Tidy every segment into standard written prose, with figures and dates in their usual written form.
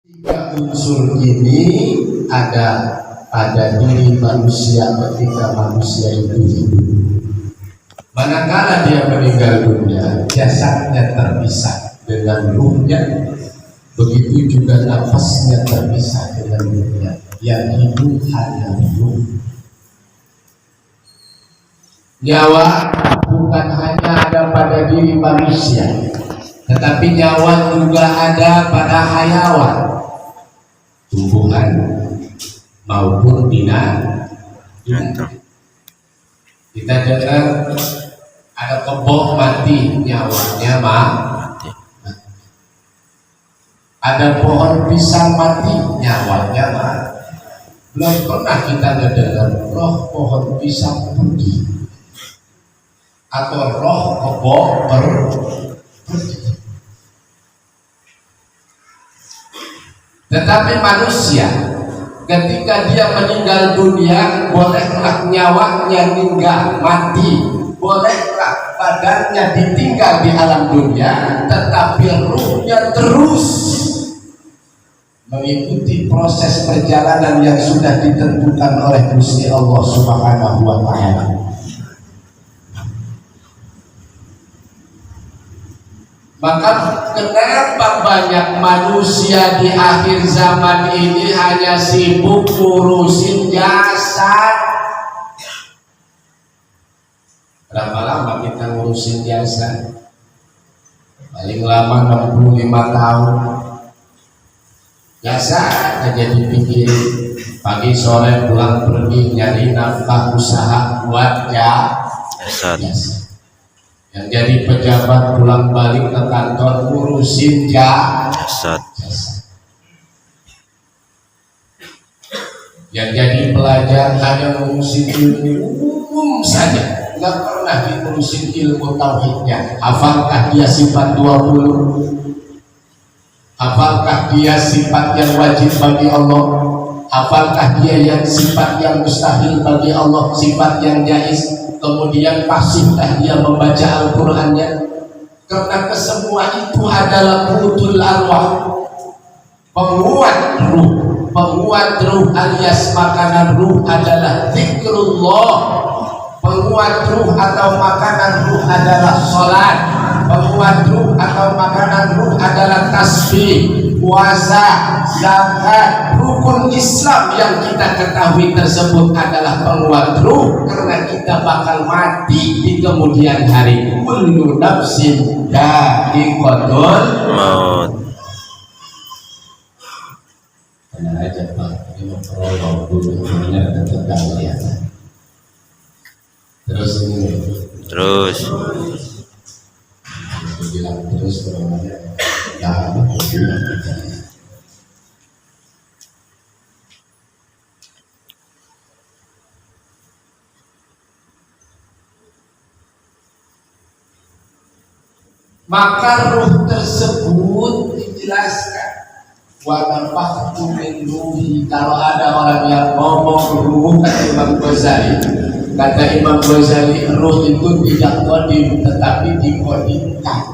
Tiga unsur ini ada pada diri manusia ketika manusia itu hidup. Manakala dia meninggal dunia, jasadnya terpisah dengan ruhnya, begitu juga nafasnya terpisah dengan ruhnya. Yang hidup hanya ruh. Nyawa bukan hanya ada pada diri manusia, tetapi nyawa juga ada pada hayawan, tumbuhan maupun binatang. Kita dengar ada kebo mati, nyawanya mati. Ada pohon pisang mati, nyawanya mati. Belum pernah kita dengar roh pohon pisang pergi atau roh kebo pergi. Tetapi manusia ketika dia meninggal dunia, bolehlah nyawanya meninggal mati, bolehlah badannya ditinggal di alam dunia, tetapi ruhnya terus mengikuti proses perjalanan yang sudah ditentukan oleh Gusti Allah Subhanahu wa Ta'ala. Maka kenapa banyak manusia di akhir zaman ini hanya sibuk ngurusin jasad? Berapa lama kita ngurusin jasad? Paling lama 65 tahun. Jasad aja dipikirin, pagi sore pulang pergi nyari nafkah usaha buat jasad. Yang jadi pejabat pulang balik ke kantor ngurusin jasad. Yang jadi pelajar hanya ngurusin ilmu umum saja, nggak pernah ngurusin ilmu tauhidnya. Hafalkah dia sifat 20? Hafalkah dia sifat yang wajib bagi Allah? Hafalkah dia yang sifat yang mustahil bagi Allah, sifat yang jaiz? Kemudian pasifkah dia membaca Al-Qur'annya? Karena kesemua itu adalah qutul arwah, penguat ruh. Penguat ruh alias makanan ruh adalah zikrullah. Penguat ruh atau makanan ruh adalah sholat. Penguat ruh atau makanan ruh adalah tasbih, puasa, zakat. Rukun Islam yang kita ketahui tersebut adalah penguat ruh, karena kita bakal mati di kemudian hari. Kullu nafsin dha'iqatul maut. Benar aja Pak, ini memperolong dulu, benar dan tegang ya. Terus ini. Terus. Aku bilang terus namanya. Ya, aku bilang kita. Maka ruh tersebut dijelaskan wa nafaktu min ruhi. Kalau ada orang yang ngomong ruh, kata Imam Ghazali, ruh itu tidak qadim tetapi diqadimkan.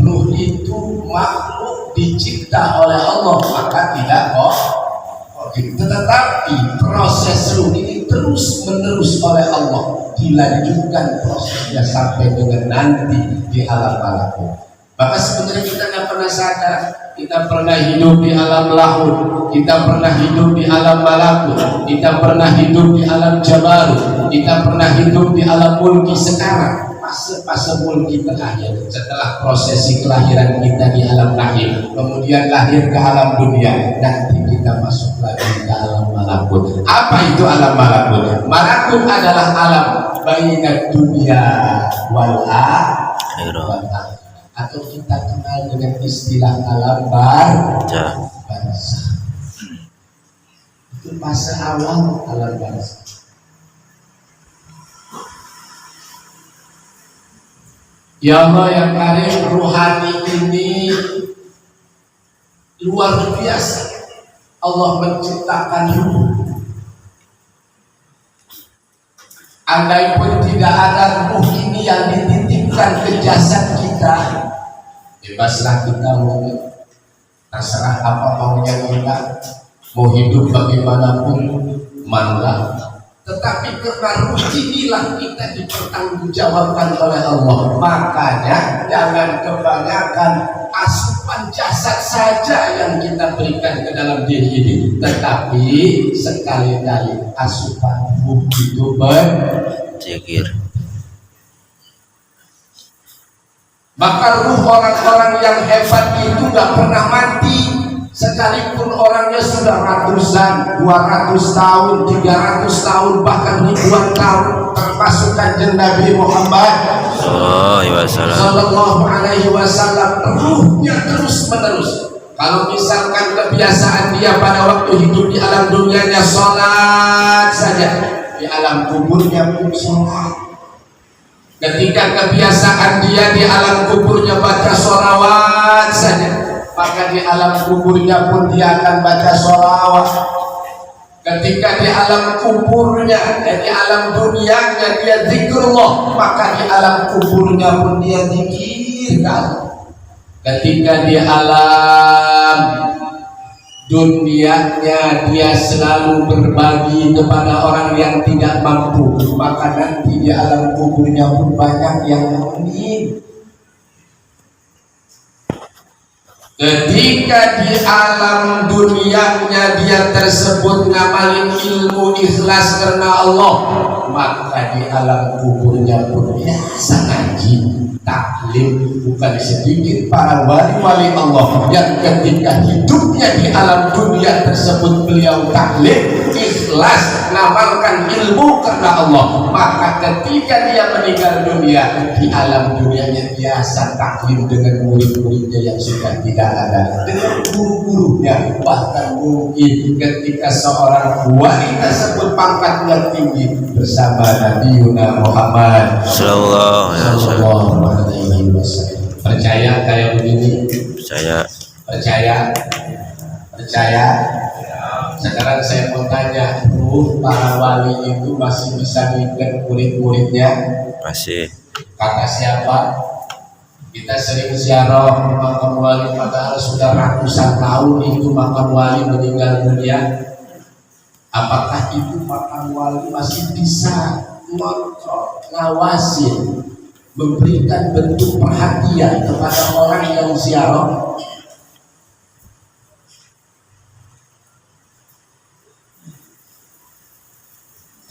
Ruh itu makhluk dicipta oleh Allah, maka tidak qadim. Tetapi proses ruh ini terus menerus oleh Allah, dilanjutkan prosesnya sampai dengan nanti di alam malakut. Maka sebenarnya kita nggak pernah sadar, kita pernah hidup di alam lahut, kita pernah hidup di alam malakut, kita pernah hidup di alam jabarut, kita pernah hidup di alam mulki. Sekarang fase mulki terakhir setelah prosesi kelahiran kita di alam lahir, kemudian lahir ke alam dunia, nanti kita masuk lagi ke alam malakut. Apa itu alam malakut? Malakut adalah alam bainad dunia wal akhirah, atau kita kenal dengan istilah alam barzakh. Itu fase awal alam barzakh. Ya Allah yang karim, ruhani ini luar biasa. Allah menciptakan ruh. Andai pun tidak ada ruh ini yang dititipkan ke jasad kita, bebaslah kita ngomong. terserah apa maunya kita, mau hidup bagaimanapun manulah. Tetapi karena ruh inilah kita dipertanggungjawabkan oleh Allah. Makanya jangan kebanyakan asupan jasad saja yang kita berikan ke dalam diri ini, tetapi sekali-kali asupan ruh itu Zikir. Maka ruh orang-orang yang hebat itu gak pernah mati. Sekalipun orangnya sudah ratusan, 200 tahun, 300 tahun, bahkan ribuan tahun, termasuk kanjeng Nabi Muhammad Sallallahu Alaihi Wasallam, ruhnya terus menerus. Kalau misalkan kebiasaan dia pada waktu hidup di alam dunianya sholat saja, di alam kuburnya pun sholat. Ketika kebiasaan dia di alam kuburnya baca sholawat saja, maka di alam kuburnya pun dia akan baca sholawat. Ketika di alam kuburnya dan di alam dunianya dia zikrullah, maka di alam kuburnya pun dia zikirkan. Ketika di alam dunianya dia selalu berbagi kepada orang yang tidak mampu, maka nanti di alam kuburnya pun banyak yang amin. Ketika di alam dunianya dia tersebut ngamalin ilmu ikhlas karena Allah, maka di alam kuburnya pun biasa ngaji taklim. Bukan sedikit para wali-wali Allah yang ketika hidupnya di alam dunia tersebut beliau taklim ikhlas ngamalkan ilmu karena Allah, maka ketika dia meninggal dunia di alam dunianya biasa taklim dengan murid-muridnya yang sudah tidak ada, dengan guru-gurunya. Bahkan mungkin ketika seorang wali tersebut pangkatnya tinggi bersama Nabi Muhammad Sallallahu Alaihi Wasallam. Percaya kayak begini? Percaya. Sekarang saya mau tanya, ruh para wali itu masih bisa mengikat murid-muridnya? Masih. Kata siapa? Kita sering ziarah makam wali, padahal sudah ratusan tahun itu makam wali meninggal dunia. Apakah itu makam wali masih bisa mengontrol, ngawasin, memberikan bentuk perhatian kepada orang yang ziarah?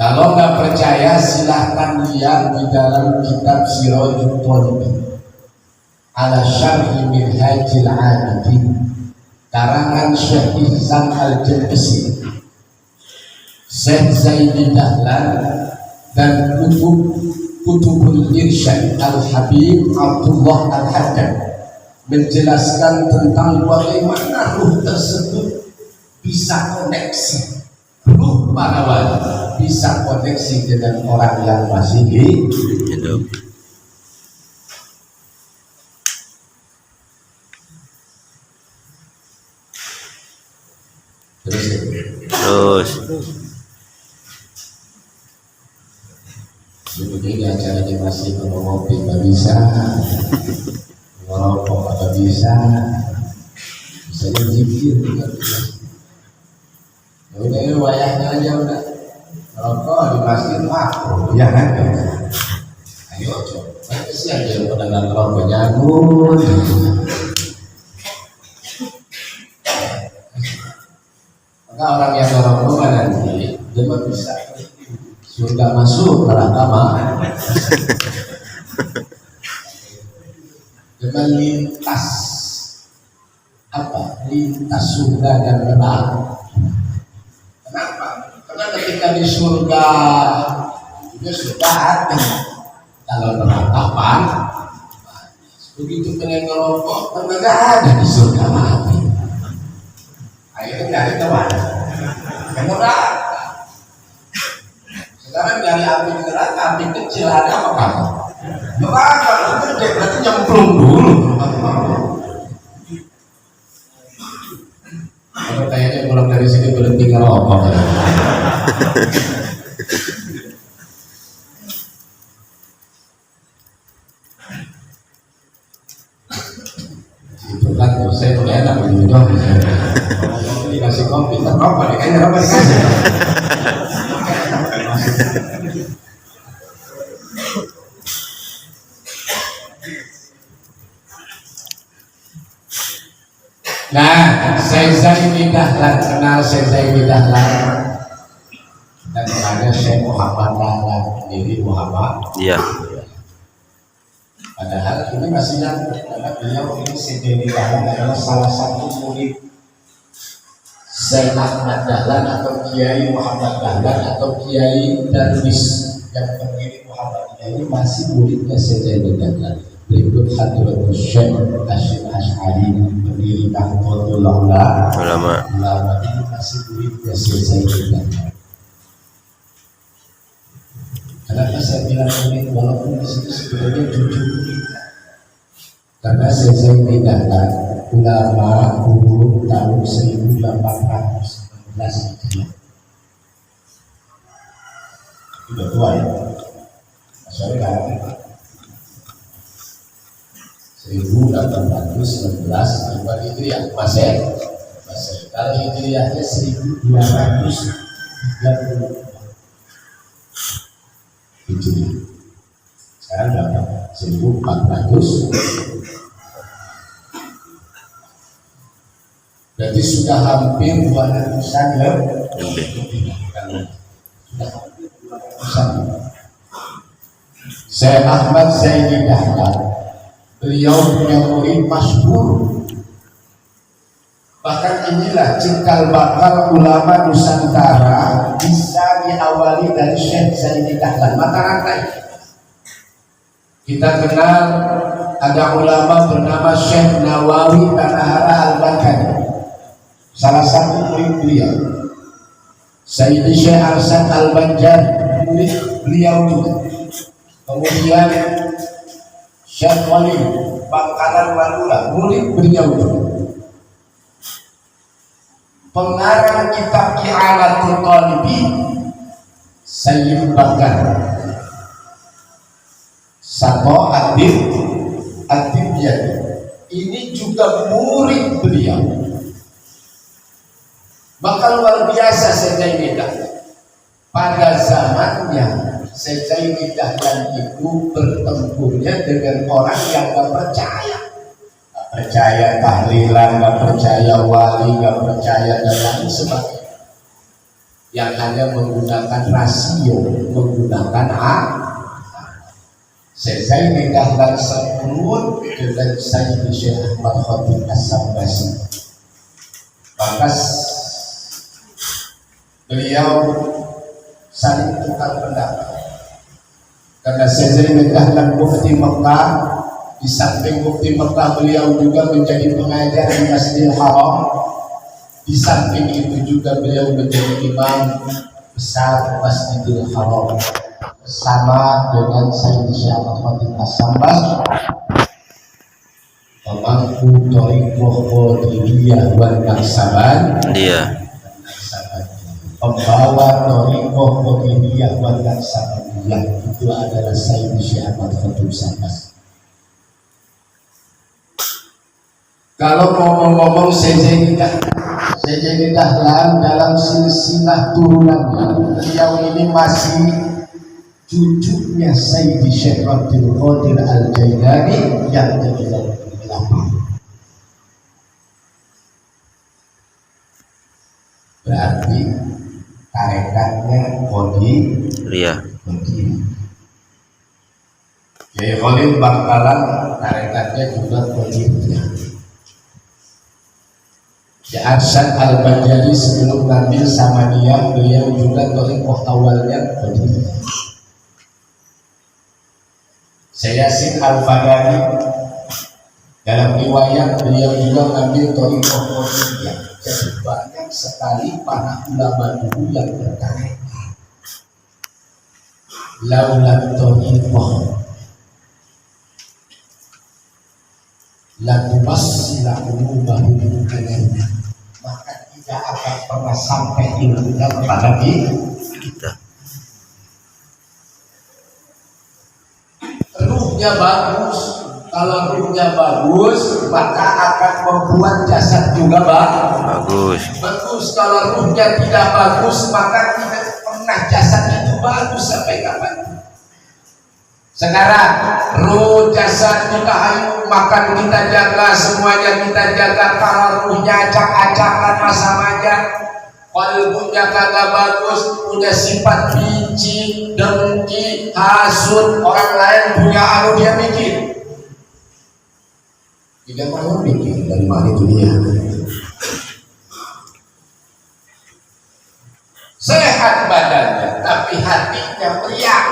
Kalau nggak percaya silahkan lihat di dalam kitab Sirajul Talibin ala Syarhi Minhajil Abidin karangan Syekh Ihsan Al-Jabasi, Syekh Zaidi Dahlan, dan Kutubul Irsyad Al-Habib Abdullah Al-Haddad menjelaskan tentang bagaimana ruh tersebut bisa koneksi. Ruh para wali bisa koneksi dengan orang yang masih hidup. Terus. Ini acaranya masih ngopi nggak bisa, ngerokok nggak bisa zikir nggak bisa. Ya udah ini wayahnya aja udah ngerokok di masjid makruh ya kan? Ayo coba sih aja pedagang ngerokok nyamun. Maka orang yang ngerokok kan nanti dia mah bisa surga masuk, neraka mah dengan lintas lintas surga dan neraka. Kenapa? Karena ketika di surga itu sudah ada, kalau neraka begitu pengen ngerokok karena nggak ada di surga mati. Akhirnya dari kemana? Ke neraka. Sekarang dari api neraka, api kecil ada apa kamu? Neraka itu gede, berarti nyemplung dulu. Kalau kayaknya pulang dari sini berhenti ngerokok. Itu kan saya udah enak begini dong. Dikasih kopi, tak apa dikasih. Nah, saya Zaini Dahlan, kenal saya Zaini Dahlan. Dan ada Syekh Muhammad Dahlan, ini Muhammad. Iya. Padahal ini masih nyambung karena beliau ini Zaini Dahlan adalah salah satu murid Syekh Ahmad Dahlan atau Kiai Muhammad Dahlan atau Kiai Darwis yang pendiri Muhammadiyah ini masih muridnya Syekh Zaini Dahlan. Berikut Hadratus Syekh Hasyim Asy'ari pendiri Nahdlatul Ulama ini masih muridnya Syekh Zaini Dahlan. Kenapa saya bilang ini walaupun di situ sebenarnya jujur karena Syekh Zaini Dahlan ulama umur tahun 1819 Hijriah. Sudah tua ya. Sorry kan. 1819 bukan Hijriah, Masehi. Kalau Hijriahnya 1230 Hijriah. Sekarang berapa? 1400. Berarti sudah hampir 200-an ya. Sudah hampir 200-an. Syekh Ahmad Zaini Dahlan beliau punya murid masyhur. Bahkan inilah cikal bakal ulama Nusantara bisa diawali dari Syekh Zaini Dahlan. Mata rantai. Kita kenal ada ulama bernama Syekh Nawawi Tanahara Al-Bakari. Salah satu murid beliau. Sayyidi Syekh Arsyad Al-Banjar murid beliau juga. Kemudian Syekh Wali Bangkalan Madura murid beliau juga. Pengarang kitab I'anatul Talibin Sayyid Bakar Sato Adib ini juga murid beliau. Maka luar biasa Syekh Zaini Dahlan. Pada zamannya Syekh Zaini Dahlan itu bertempurnya dengan orang yang gak percaya. Gak percaya tahlilan, gak percaya wali, gak percaya dan lain sebagainya. Yang hanya menggunakan rasio, menggunakan Syekh Zaini Dahlan sepuluh dengan Sayyidi Syekh Ahmad Khatib As-Sambasi. Maka beliau saling tukar pendapat. Karena Syekh Zaini Dahlan mufti Mekah, di samping mufti Mekah beliau juga menjadi pengajar di Masjidil Haram. Di samping itu juga beliau menjadi imam besar Masjidil Haram bersama dengan Sayyidi Syekh Ahmad Khatib As-Sambasi. Pemangku Thariqah Qadiriyah wal Naqsaban. Iya. Pembawa Thariqah Qadiriyah wal Naqsabaniyah itu adalah Sayyidi Syekh Ahmad Khatib As-Sambasi. Kalau ngomong-ngomong Syekh Zaini Dahlan dalam silsilah turunannya, beliau ini masih cucunya Sayyidi Syekh Abdul Qadir Al-Jailani yang ke-8. Berarti tarekatnya Qadiriyah. Kiai Khalil Bangkalan tarekatnya juga Qadiriyah. Ya Arsyad Al-Banjari sebelum ngambil sama dia, beliau juga thariqah awalnya Qadiriyah. Yasin Al-Fadani dalam riwayat beliau juga ngambil thariqah Qadiriyah. Jadi banyak sekali para ulama dulu yang bertarekat. Laulat thariqah latumassila qulubahum alaina, maka tidak akan pernah sampai ilmu kepada kita. Ruhnya bagus, kalau ruhnya bagus maka akan membuat jasad juga bagus. bagus. Kalau ruhnya tidak bagus, maka tidak pernah jasad itu bagus sampai kapan. Sekarang ruh jasad kita hayu, makan kita jaga, semuanya kita jaga. Kalau ruhnya acak-acakan masa aja, kalbunya kagak bagus, punya sifat benci, dengki, hasut, orang lain punya anu dia bikin. Tidak mau bikin dari mana dunia. Sehat badannya, tapi hatinya periak,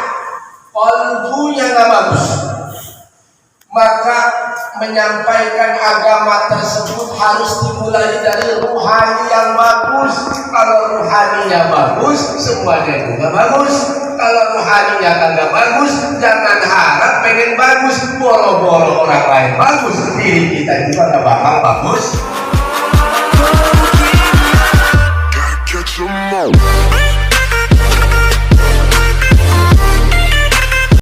kalbunya nggak bagus. Maka menyampaikan agama tersebut harus dimulai dari ruhani yang bagus. Kalau ruhaninya bagus, semuanya juga bagus. Kalau ruhaninya kagak bagus, jangan harap pengen bagus. Boro-boro orang lain bagus, diri kita juga gak bakal bagus.